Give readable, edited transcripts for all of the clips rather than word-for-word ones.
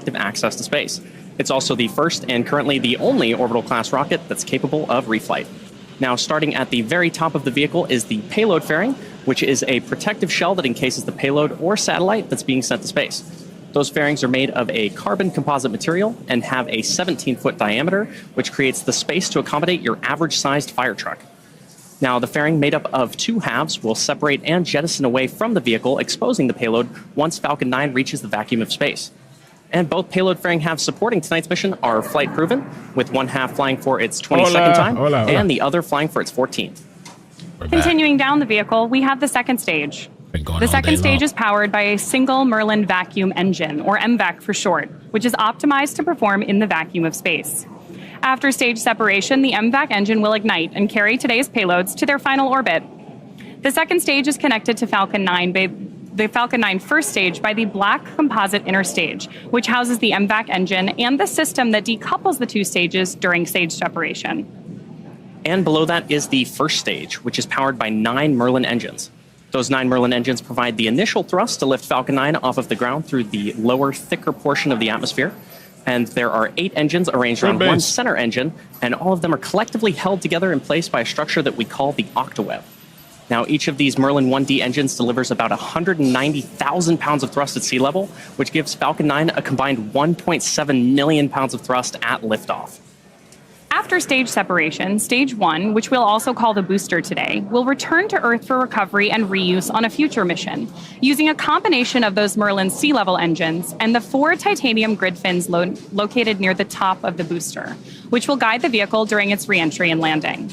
effective access to space. It's also the first and currently the only orbital class rocket that's capable of reflight. Now, starting at the very top of the vehicle is the payload fairing, which is a protective shell that encases the payload or satellite that's being sent to space. Those fairings are made of a carbon composite material and have a 17-foot diameter, which creates the space to accommodate your average-sized fire truck. Now, the fairing, made up of two halves, will separate and jettison away from the vehicle, exposing the payload once Falcon 9 reaches the vacuum of space. And both payload fairing halves supporting tonight's mission are flight-proven, with one half flying for its 22nd time and the other flying for its 14th. Continuing down the vehicle, we have the second stage. The second stage is powered by a single Merlin vacuum engine, or MVAC for short, which is optimized to perform in the vacuum of space. After stage separation, the MVAC engine will ignite and carry today's payloads to their final orbit. The second stage is connected to Falcon 9 the Falcon 9 first stage by the black composite inner stage, which houses the MVAC engine and the system that decouples the two stages during stage separation. And below that is the first stage, which is powered by 9 Merlin engines. Those 9 Merlin engines provide the initial thrust to lift Falcon 9 off of the ground through the lower, thicker portion of the atmosphere. And there are 8 engines arranged around one center engine, and all of them are collectively held together in place by a structure that we call the octaweb. Now, each of these Merlin 1D engines delivers about 190,000 pounds of thrust at sea level, which gives Falcon 9 a combined 1.7 million pounds of thrust at liftoff. After stage separation, stage 1, which we'll also call the booster today, will return to Earth for recovery and reuse on a future mission, using a combination of those Merlin sea-level engines and the 4 titanium grid fins located near the top of the booster, which will guide the vehicle during its re-entry and landing.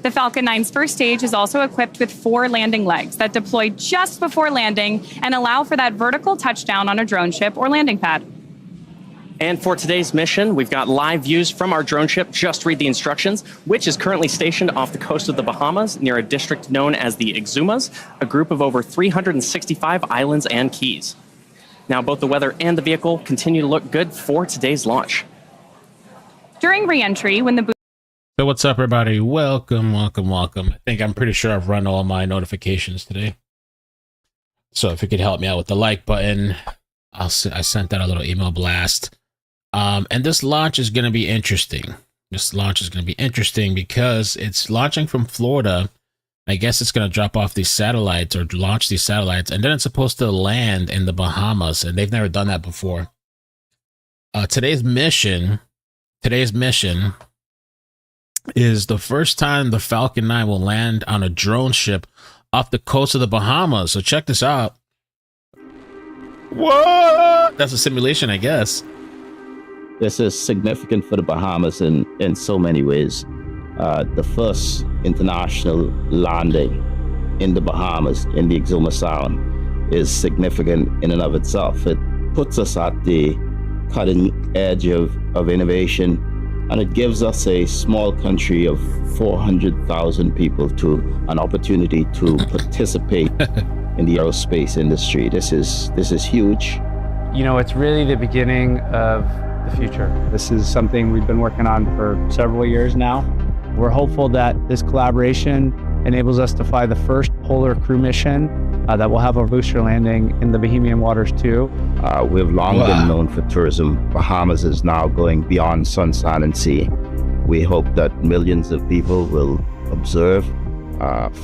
The Falcon 9's first stage is also equipped with 4 landing legs that deploy just before landing and allow for that vertical touchdown on a drone ship or landing pad. And for today's mission, we've got live views from our drone ship, Just Read the Instructions, which is currently stationed off the coast of the Bahamas near a district known as the Exumas, a group of over 365 islands and keys. Now, both the weather and the vehicle continue to look good for today's launch. During re-entry, when the So what's up, everybody? Welcome. I'm pretty sure I've run all my notifications today. So if you could help me out with the like button, I sent out a little email blast. And this launch is going to be interesting. Because it's launching from Florida. I guess it's going to drop off these satellites or launch these satellites. And then it's supposed to land in the Bahamas. And they've never done that before. Today's mission is the first time the Falcon 9 will land on a drone ship off the coast of the Bahamas. So check this out. What? That's a simulation, I guess. This is significant for the Bahamas in so many ways. The first international landing in the Bahamas, in the Exuma Sound, is significant in and of itself. It puts us at the cutting edge of innovation, and it gives us, a small country of 400,000 people, to an opportunity to participate in the aerospace industry. This is huge. You know, it's really the beginning of the future. This is something we've been working on for several years now. We're hopeful that this collaboration enables us to fly the first polar crew mission that will have a booster landing in the Bahamian waters too. We've long been known for tourism. Bahamas is now going beyond sun, sand, and sea. We hope that millions of people will observe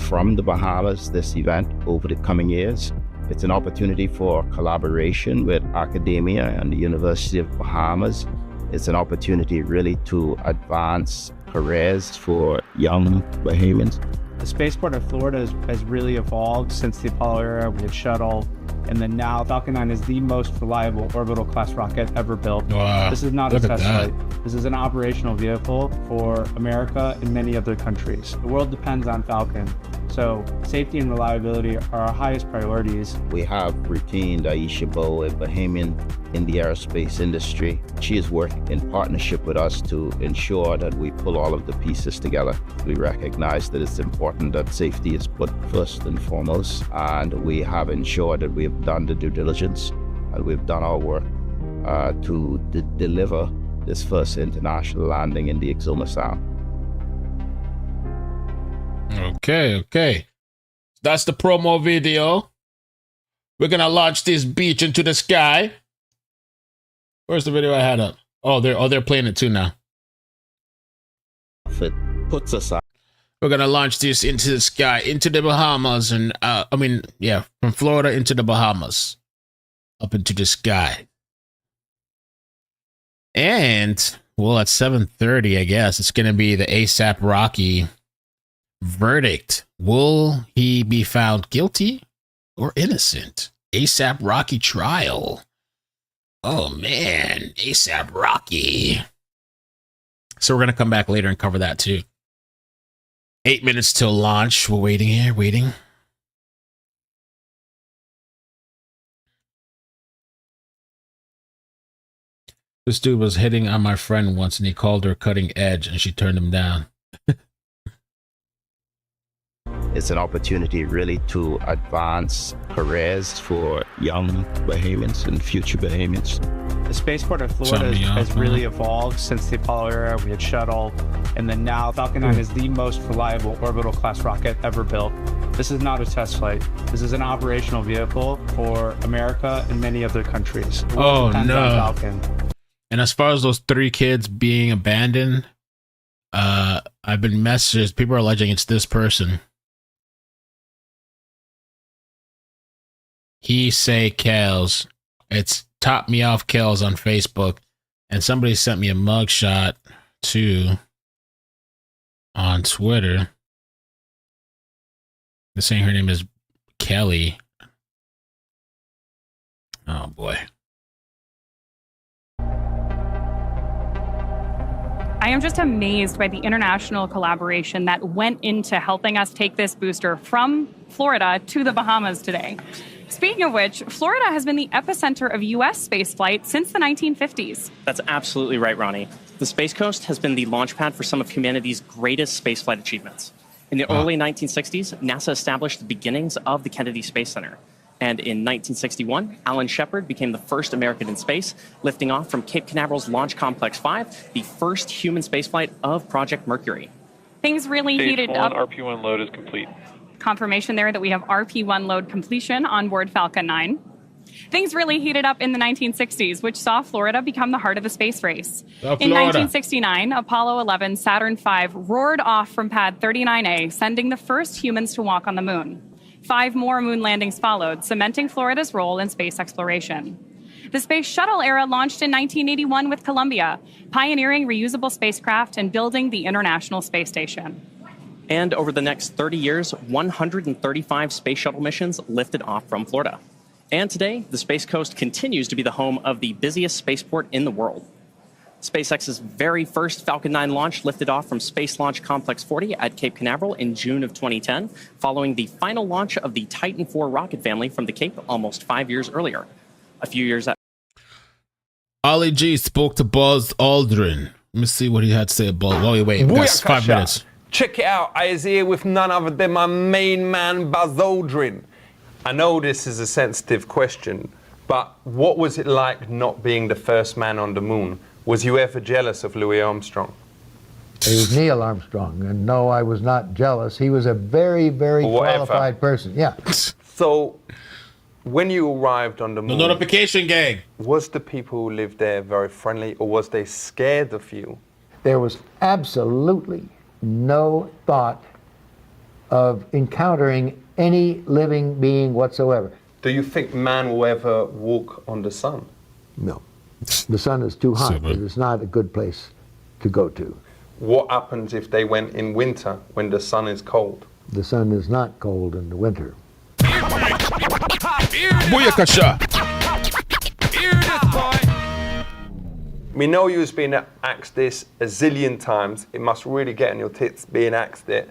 from the Bahamas this event over the coming years. It's an opportunity for collaboration with academia and the University of Bahamas. It's an opportunity really to advance careers for young Bahamians. The spaceport of Florida has really evolved since the Apollo era with shuttle, and then now Falcon 9 is the most reliable orbital class rocket ever built. Wow, this is not a test flight. This is an operational vehicle for America and many other countries. The world depends on Falcon, so safety and reliability are our highest priorities. We have retained Aisha Bowe, a Bahamian in the aerospace industry. She is working in partnership with us to ensure that we pull all of the pieces together. We recognize that it's important that safety is put first and foremost, and we have ensured that we have done the due diligence and we've done our work to deliver this first international landing in the Exuma Sound. Okay. That's the promo video. We're gonna launch this beach into the sky. Where's the video I had up? Oh, they're playing it too now. If it puts us out. We're gonna launch this into the sky, into the Bahamas, and from Florida into the Bahamas, up into the sky. And well, at 7:30, I guess it's gonna be the ASAP Rocky verdict. Will he be found guilty or innocent? ASAP Rocky trial. Oh man, ASAP Rocky. So we're gonna come back later and cover that too. 8 minutes till launch. We're waiting here, waiting. This dude was hitting on my friend once and he called her cutting edge and she turned him down. It's an opportunity really to advance careers for young Bahamians and future Bahamians. The spaceport of Florida has really evolved since the Apollo era. We had shuttle, and then now Falcon 9 is the most reliable orbital class rocket ever built. This is not a test flight. This is an operational vehicle for America and many other countries. Oh no! Falcon. And as far as those 3 kids being abandoned, I've been messages. People are alleging it's this person. He say Kels. It's Top Me Off Kels on Facebook. And somebody sent me a mugshot too on Twitter. They're saying her name is Kelly. Oh boy. I am just amazed by the international collaboration that went into helping us take this booster from Florida to the Bahamas today. Speaking of which, Florida has been the epicenter of U.S. spaceflight since the 1950s. That's absolutely right, Ronnie. The Space Coast has been the launch pad for some of humanity's greatest spaceflight achievements. In the early 1960s, NASA established the beginnings of the Kennedy Space Center. And in 1961, Alan Shepard became the first American in space, lifting off from Cape Canaveral's Launch Complex 5, the first human spaceflight of Project Mercury. Things really heated up. RP1 load is complete. Confirmation there that we have RP1 load completion on board Falcon 9. Things really heated up in the 1960s, which saw Florida become the heart of the space race. In 1969, Apollo 11 Saturn V roared off from Pad 39A, sending the first humans to walk on the moon. 5 more moon landings followed, cementing Florida's role in space exploration. The space shuttle era launched in 1981 with Columbia, pioneering reusable spacecraft and building the International Space Station. And over the next 30 years, 135 space shuttle missions lifted off from Florida. And today, the Space Coast continues to be the home of the busiest spaceport in the world. SpaceX's very first Falcon 9 launch lifted off from Space Launch Complex 40 at Cape Canaveral in June of 2010, following the final launch of the Titan IV rocket family from the Cape almost 5 years earlier. A few years after, Ollie G spoke to Buzz Aldrin. Let me see what he had to say about. Wait, we got 5 minutes. Check it out. I is here with none other than my main man, Buzz Aldrin. I know this is a sensitive question, but what was it like not being the first man on the moon? Was you ever jealous of Louis Armstrong? It was Neil Armstrong, and no, I was not jealous. He was a very, very qualified person. Yeah. So, when you arrived on the moon, The notification gang. was the people who lived there very friendly, or was they scared of you? There was absolutely no thought of encountering any living being whatsoever. Do you think man will ever walk on the sun? No. The sun is too hot. Super. It is not a good place to go to. What happens if they went in winter when the sun is cold? The sun is not cold in the winter. Booyakasha. We know you've been asked this a zillion times. It must really get on your tits being asked it.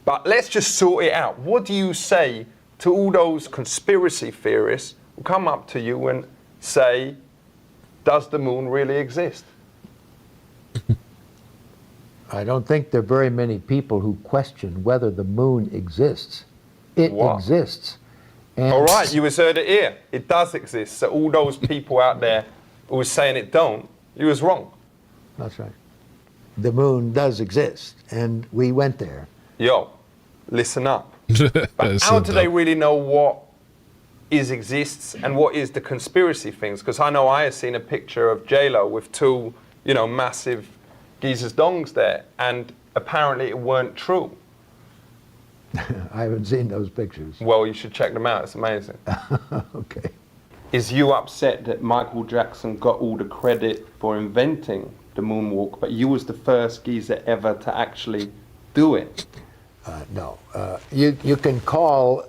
But let's just sort it out. What do you say to all those conspiracy theorists who come up to you and say, does the moon really exist? I don't think there are very many people who question whether the moon exists. It exists. And All right, you heard it here. It does exist. So all those people out there who were saying it don't, you was wrong. That's right. The moon does exist, and we went there. Yo, listen up. But how do they really know what exists and what is the conspiracy things? Because I know I have seen a picture of J-Lo with two, you know, massive geezers dongs there, and apparently it weren't true. I haven't seen those pictures. Well, you should check them out. It's amazing. Okay. Is you upset that Michael Jackson got all the credit for inventing the moonwalk, but you was the first geezer ever to actually do it? No. You can call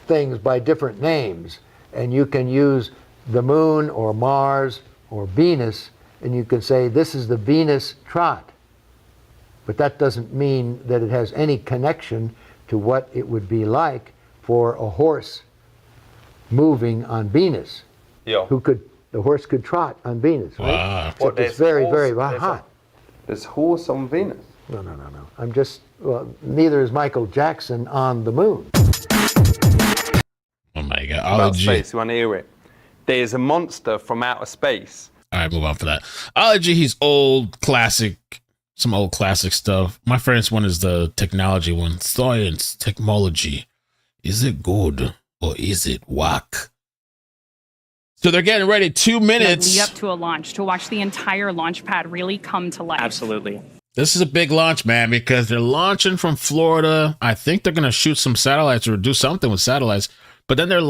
things by different names, and you can use the moon or Mars or Venus, and you can say this is the Venus trot. But that doesn't mean that it has any connection to what it would be like for a horse moving on Venus. Yeah. The horse could trot on Venus, right? Wow. Except it's very, very hot. There's horse on Venus. No. I'm just, well, neither is Michael Jackson on the moon. Oh my God. About Ology. space, you want to hear it? There's a monster from outer space. All right, move on for that. Ology, he's old, classic, some old classic stuff. My favorite one is the technology one. Science, technology. Is it good or is it whack? So they're getting ready. 2 minutes. Lead up to a launch to watch the entire launch pad really come to life. Absolutely. This is a big launch, man, because they're launching from Florida. I think they're going to shoot some satellites or do something with satellites. But then they're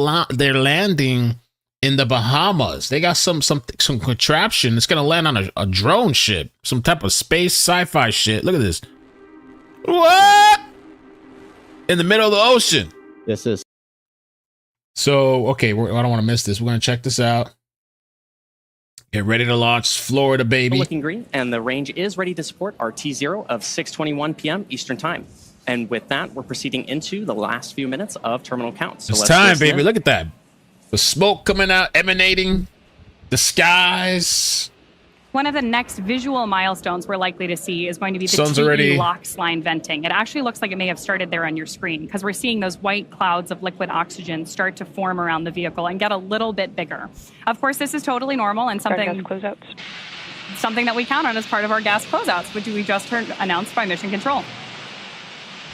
landing in the Bahamas. They got some contraption. It's going to land on a drone ship, some type of space sci-fi shit. Look at this. What? In the middle of the ocean. This is So, okay, I don't want to miss this. We're going to check this out. Get ready to launch Florida, baby. Looking green, and the range is ready to support our T0 of 6:21 p.m. Eastern Time. And with that, we're proceeding into the last few minutes of terminal count. So It's let's time, listen baby. in. Look at that. The smoke coming out, emanating the skies. One of the next visual milestones we're likely to see is going to be the Sun's TE already- LOX line venting. It actually looks like it may have started there on your screen because we're seeing those white clouds of liquid oxygen start to form around the vehicle and get a little bit bigger. Of course, this is totally normal and something that we count on as part of our gas closeouts, which we just heard announced by Mission Control.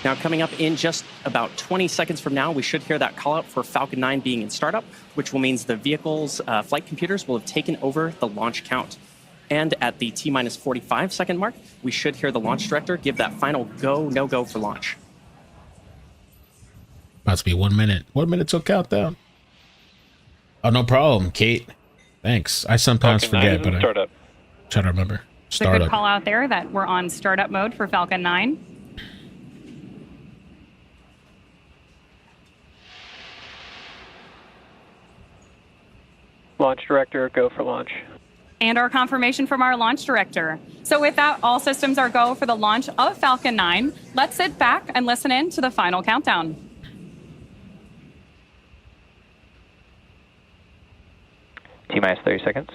Now, coming up in just about 20 seconds from now, we should hear that call out for Falcon 9 being in startup, which will mean the vehicle's flight computers will have taken over the launch count. And at the T-minus 45-second mark, we should hear the launch director give that final go, no-go for launch. About to be 1 minute. 1 minute till countdown. Oh, no problem, Kate. Thanks. I sometimes forget, but I try to remember. It's a good Startup. call out there that we're on startup mode for Falcon 9. Launch director, go for launch. And our confirmation from our launch director. So with that, all systems are go for the launch of Falcon 9. Let's sit back and listen in to the final countdown. T-minus 30 seconds.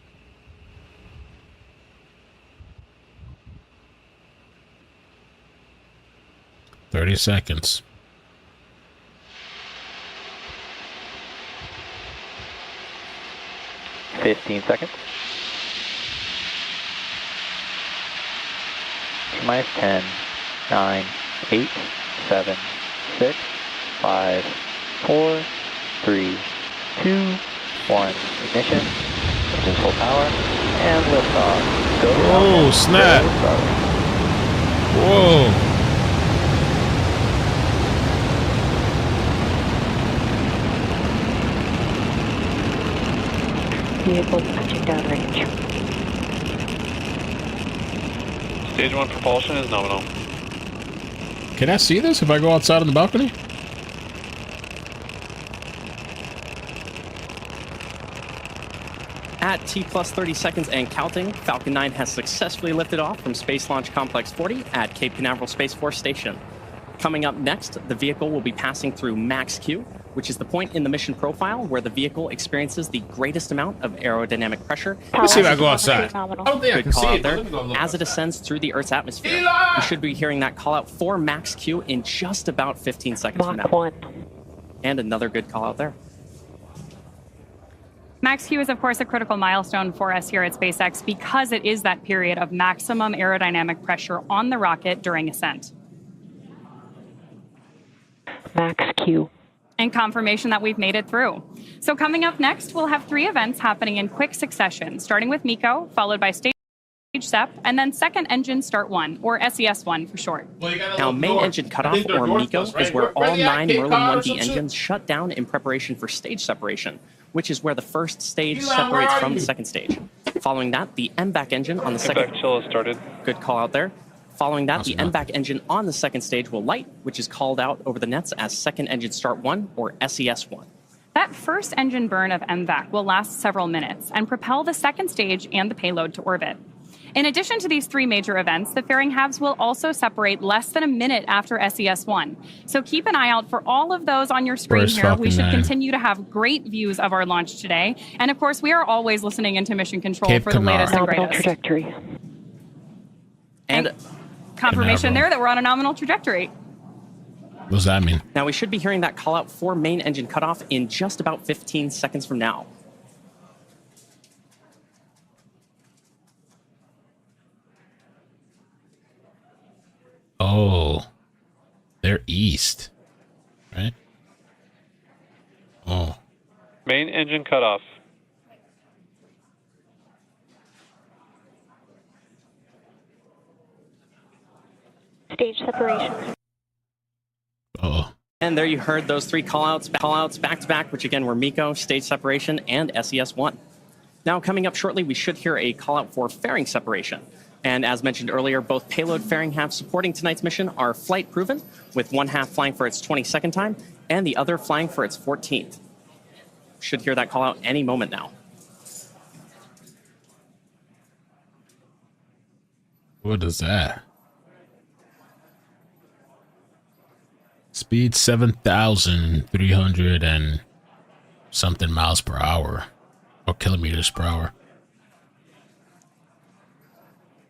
.30 seconds. 15 seconds. T-minus 10, 9, 8, 7, 6, 5, 4, 3, 2, 1. Ignition. Engines full power. And liftoff. Go. Oh, snap. Whoa. Vehicle touching down range. Stage 1 propulsion is nominal. Can I see this if I go outside on the balcony? At T plus 30 seconds and counting, Falcon 9 has successfully lifted off from Space Launch Complex 40 at Cape Canaveral Space Force Station. Coming up next, the vehicle will be passing through Max Q, which is the point in the mission profile where the vehicle experiences the greatest amount of aerodynamic pressure. Let me see if I go outside. I don't think I Good can call see out it. there. Let me go look. As it ascends through the Earth's atmosphere, we should be hearing that call out for Max Q in just about 15 seconds from Mach now. 1. And another good call out there. Max Q is, of course, a critical milestone for us here at SpaceX because it is that period of maximum aerodynamic pressure on the rocket during ascent. Max Q. And confirmation that we've made it through. So coming up next, we'll have 3 events happening in quick succession, starting with MECO, followed by stage SEP, and then second engine start 1, or SES1 for short. Now, main engine cutoff, or MECO, is where all 9 Merlin 1D engines shut down in preparation for stage separation, which is where the first stage separates from the second stage. Following that, the MVAC engine on the second... MVAC chill has started. Good call out there. Following that, the MVAC engine on the second stage will light, which is called out over the nets as second engine start 1, or SES1. That first engine burn of MVAC will last several minutes and propel the second stage and the payload to orbit. In addition to these 3 major events, the fairing halves will also separate less than a minute after SES1. So keep an eye out for all of those on your screen here. We should continue to have great views of our launch today. And of course, we are always listening into Mission Control for the latest and greatest. Trajectory. And confirmation there that we're on a nominal trajectory. What does that mean? Now, we should be hearing that call out for main engine cutoff in just about 15 seconds from now. Oh, they're east, right? Oh. Main engine cutoff. Stage separation. Oh. And there you heard those 3 callouts back to back, which again were MECO, stage separation, and SES1. Now, coming up shortly, we should hear a callout for fairing separation. And as mentioned earlier, both payload fairing halves supporting tonight's mission are flight proven, with one half flying for its 22nd time and the other flying for its 14th. Should hear that call out any moment now. What is that? Speed 7,300 and something miles per hour, or kilometers per hour.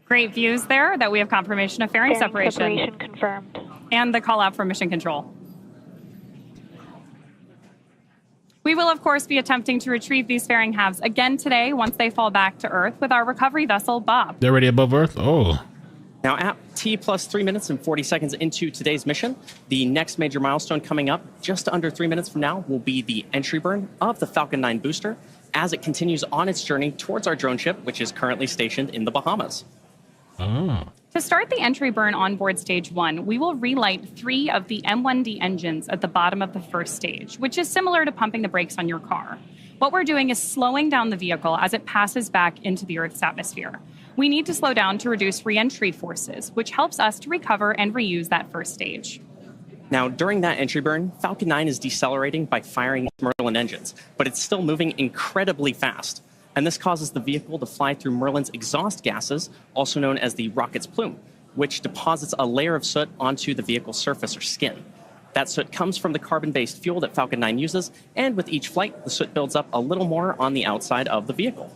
Great views there that we have confirmation of fairing separation. Separation confirmed. And the call out for Mission Control. We will, of course, be attempting to retrieve these fairing halves again today once they fall back to Earth with our recovery vessel, Bob. They're already above Earth? Oh. Now, at T plus 3 minutes and 40 seconds into today's mission, the next major milestone coming up just under 3 minutes from now will be the entry burn of the Falcon 9 booster as it continues on its journey towards our drone ship, which is currently stationed in the Bahamas. Oh. To start the entry burn on board stage 1, we will relight 3 of the M1D engines at the bottom of the first stage, which is similar to pumping the brakes on your car. What we're doing is slowing down the vehicle as it passes back into the Earth's atmosphere. We need to slow down to reduce re-entry forces, which helps us to recover and reuse that first stage. Now, during that entry burn, Falcon 9 is decelerating by firing Merlin engines, but it's still moving incredibly fast. And this causes the vehicle to fly through Merlin's exhaust gases, also known as the rocket's plume, which deposits a layer of soot onto the vehicle's surface or skin. That soot comes from the carbon-based fuel that Falcon 9 uses, and with each flight, the soot builds up a little more on the outside of the vehicle.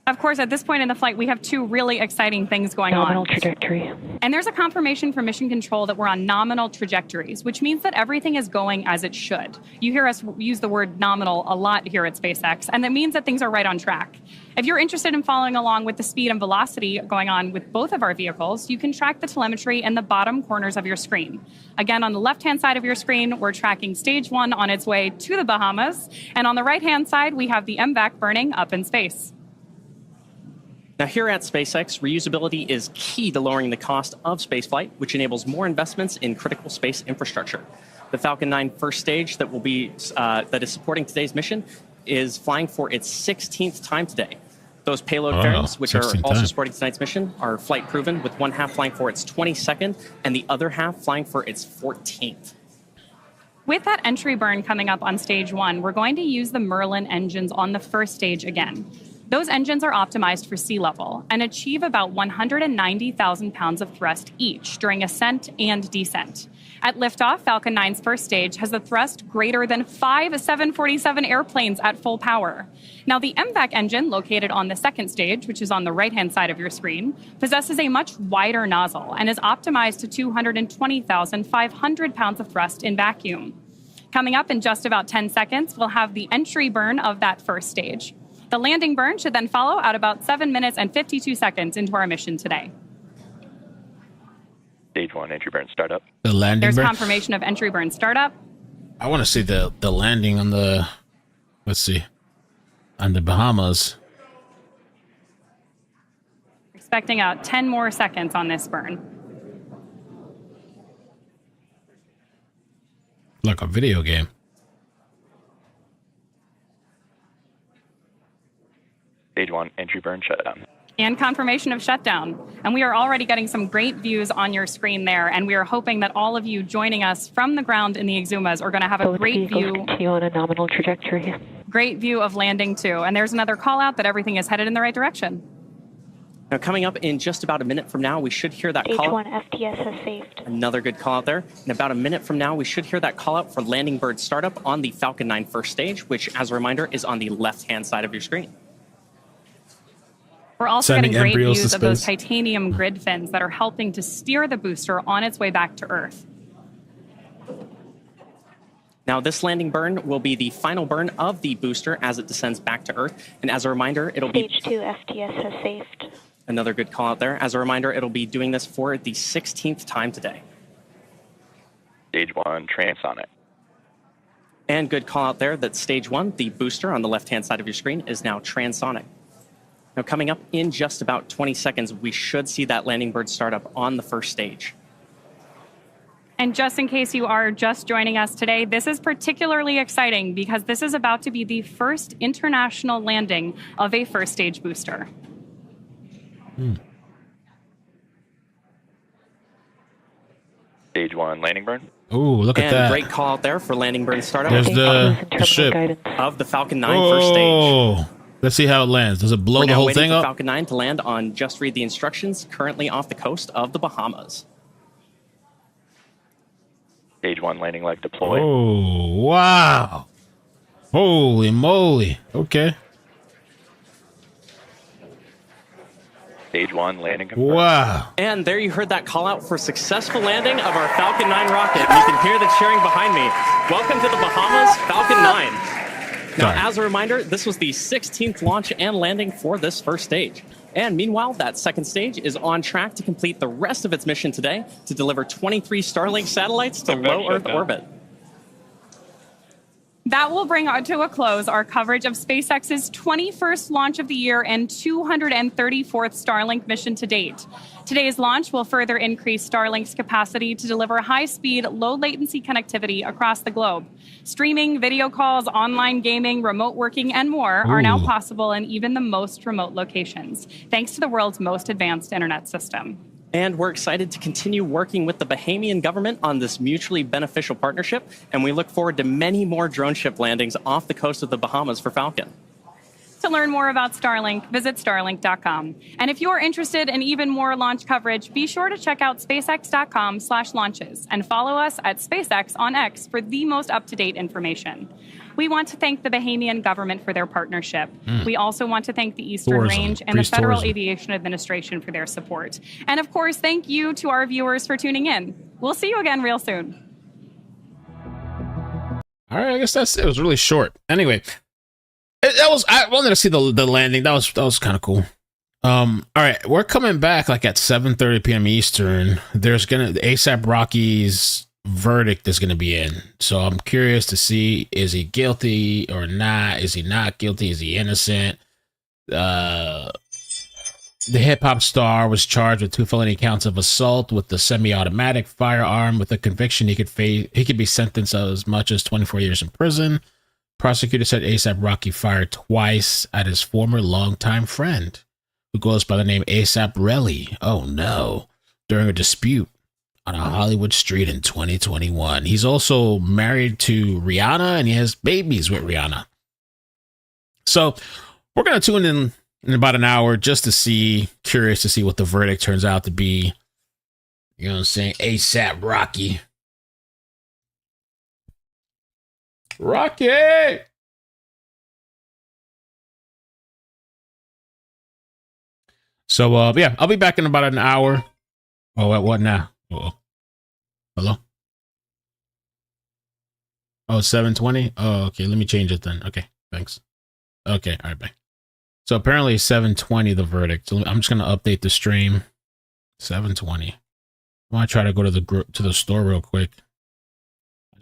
Of course, at this point in the flight, we have 2 really exciting things going on. Nominal trajectory. And there's a confirmation from Mission Control that we're on nominal trajectories, which means that everything is going as it should. You hear us use the word nominal a lot here at SpaceX, and that means that things are right on track. If you're interested in following along with the speed and velocity going on with both of our vehicles, you can track the telemetry in the bottom corners of your screen. Again, on the left-hand side of your screen, we're tracking stage 1 on its way to the Bahamas, and on the right-hand side, we have the MVAC burning up in space. Now, here at SpaceX, reusability is key to lowering the cost of spaceflight, which enables more investments in critical space infrastructure. The Falcon 9 first stage that is supporting today's mission is flying for its 16th time today. Those payload fairings, which are also supporting tonight's mission, are flight proven, with one half flying for its 22nd and the other half flying for its 14th. With that entry burn coming up on stage 1, we're going to use the Merlin engines on the first stage again. Those engines are optimized for sea level and achieve about 190,000 pounds of thrust each during ascent and descent. At liftoff, Falcon 9's first stage has a thrust greater than 5 747 airplanes at full power. Now, the MVAC engine, located on the second stage, which is on the right-hand side of your screen, possesses a much wider nozzle and is optimized to 220,500 pounds of thrust in vacuum. Coming up in just about 10 seconds, we'll have the entry burn of that first stage. The landing burn should then follow at about 7 minutes and 52 seconds into our mission today. Stage 1 entry burn startup. The landing There's burn. confirmation of entry burn startup. I want to see the landing on the, let's see, on the Bahamas. Expecting out 10 more seconds on this burn. Like a video game. Stage 1, entry burn shutdown. And confirmation of shutdown. And we are already getting some great views on your screen there. And we are hoping that all of you joining us from the ground in the Exumas are going to have a great view. Continue on a nominal trajectory. Great view of landing too. And there's another call out that everything is headed in the right direction. Now, coming up in just about a minute from now, we should hear that Stage call. 1 FTS has saved. Another good call out there. In about a minute from now, we should hear that call out for landing bird startup on the Falcon 9 first stage, which, as a reminder, is on the left-hand side of your screen. We're also Sending getting great embryos to views of those space. titanium grid fins that are helping to steer the booster on its way back to Earth. Now, this landing burn will be the final burn of the booster as it descends back to Earth. And as a reminder, it'll be... Stage 2 FTS has saved. Another good call out there. As a reminder, it'll be doing this for the 16th time today. Stage 1, transonic. And good call out there that stage 1, the booster on the left-hand side of your screen, is now transonic. Now, coming up in just about 20 seconds, we should see that landing bird startup on the first stage. And just in case you are just joining us today, this is particularly exciting because this is about to be the first international landing of a first stage booster. Stage 1, landing burn. Ooh, look at And that. great call out there for landing bird startup There's the ship. of the Falcon 9 first stage. Oh, let's see how it lands. Does it blow We're the now whole waiting thing for up? Falcon 9 to land on Just Read the Instructions, currently off the coast of the Bahamas. Stage 1, landing leg deploy. Oh, wow. Holy moly. Okay. Stage 1, landing confirmed. Wow. And there you heard that call out for successful landing of our Falcon 9 rocket. And you can hear the cheering behind me. Welcome to the Bahamas, Falcon 9. Now, Sorry. as a reminder, this was the 16th launch and landing for this first stage. And meanwhile, that second stage is on track to complete the rest of its mission today to deliver 23 Starlink satellites to low Earth orbit. That will bring to a close our coverage of SpaceX's 21st launch of the year and 234th Starlink mission to date. Today's launch will further increase Starlink's capacity to deliver high-speed, low-latency connectivity across the globe. Streaming, video calls, online gaming, remote working, and more are now possible in even the most remote locations, thanks to the world's most advanced internet system. And we're excited to continue working with the Bahamian government on this mutually beneficial partnership, and we look forward to many more drone ship landings off the coast of the Bahamas for Falcon. To learn more about Starlink, visit starlink.com. And if you're interested in even more launch coverage, be sure to check out spacex.com/launches and follow us at SpaceX on X for the most up-to-date information. We want to thank the Bahamian government for their partnership. We also want to thank the Eastern Tourism. Range and the Federal Tourism. Aviation Administration for their support. And of course, thank you to our viewers for tuning in. We'll see you again real soon. All right, I guess that's it. It was really short. Anyway, I wanted to see the landing. That was kind of cool. All right, we're coming back like at 7:30 p.m. Eastern. There's the ASAP Rocky's verdict is gonna be in. So I'm curious to see, is he guilty or not? Is he not guilty? Is he innocent? The hip hop star was charged with 2 felony counts of assault with the semi-automatic firearm. With a conviction, he could be sentenced as much as 24 years in prison. Prosecutor said ASAP Rocky fired twice at his former longtime friend, who goes by the name ASAP Relly. Oh no! During a dispute on a Hollywood street in 2021. He's also married to Rihanna, and he has babies with Rihanna. So we're gonna tune in about an hour just to see, curious to see what the verdict turns out to be. You know what I'm saying? ASAP Rocky. Rocky! So, yeah, I'll be back in about an hour. Oh, what now? Uh-oh. Hello? Oh, 7:20? Oh, okay, let me change it then. Okay, thanks. Okay, all right, bye. So apparently 7:20 the verdict. So I'm just going to update the stream. 7:20. I want to try to go to the store real quick.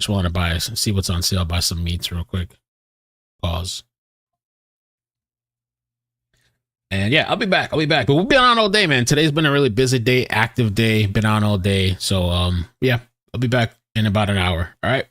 Just want to see what's on sale, buy some meats real quick. Pause. And yeah, I'll be back. But we've been on all day, man. Today's been a really busy day, active day, been on all day. So yeah, I'll be back in about an hour. All right.